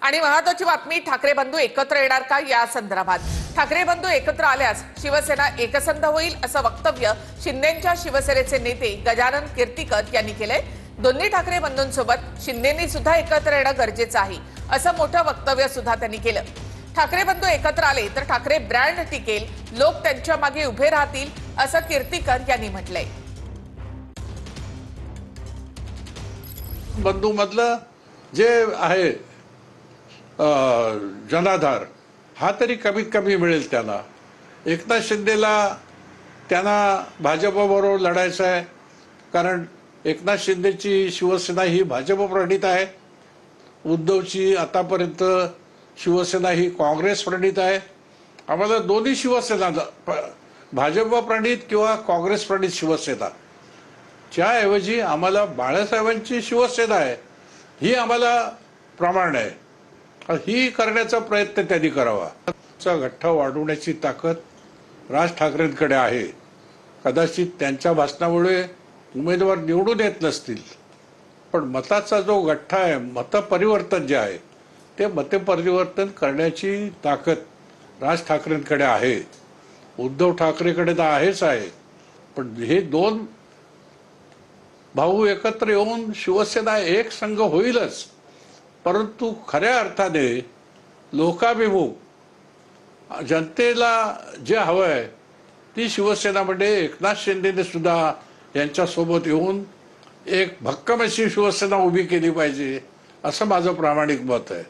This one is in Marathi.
आणि महत्त्वाची बातमी, ठाकरे बंधू एकत्र येणार का या संदर्भात। ठाकरे बंधू एकत्र आल्यास शिवसेना एकसंध होईल असं वक्तव्य शिंदेंच्या शिवसेनेचे नेते गजानन कीर्तीकर यांनी केलंय। दोन्ही ठाकरे बंधूंसोबत शिंदेंनी सुद्धा एकत्र येणं गरजेचं आहे असं मोठं वक्तव्य सुद्धा त्यांनी केलं। ठाकरे बंधू एकत्र आले तर ठाकरे ब्रँड टिकेल, लोक त्यांच्या मागे उभे राहतील असं कीर्तीकर यांनी म्हटलंय। बंधू मधलं जे आहे जनाधार हा तरी कमीत कमी मिळेल त्याला। एकनाथ शिंदेला त्यांना भाजपबरोबर लढायचं आहे, कारण एकनाथ शिंदेची शिवसेना ही भाजप प्रणित आहे, उद्धवची आतापर्यंत शिवसेना ही काँग्रेस प्रणित आहे। आम्हाला दोन्ही शिवसेना, भाजप प्रणित किंवा काँग्रेस प्रणित शिवसेना, त्याऐवजी आम्हाला बाळासाहेबांची शिवसेना आहे ही आम्हाला प्रमाण आहे, ही करण्याचा प्रयत्न त्यांनी करावा। गठ्ठा वाढवण्याची ताकद राज ठाकरेंकडे आहे। कदाचित त्यांच्या भाषणामुळे उमेदवार निवडून येत नसतील, पण मताचा जो गठ्ठा आहे, मतपरिवर्तन जे आहे ते मतपरिवर्तन करण्याची ताकद राज ठाकरेंकडे आहे। उद्धव ठाकरेकडे तर आहेच आहे, पण हे दोन भाऊ एकत्र येऊन शिवसेना एक संघ होईलच, परंतु खऱ्या अर्थाने लोकाभिमुख जनतेला जे हवं आहे ती शिवसेनामध्ये एकनाथ शिंदेने सुद्धा यांच्यासोबत येऊन एक भक्कम अशी शिवसेना उभी केली पाहिजे असं माझं प्रामाणिक मत आहे।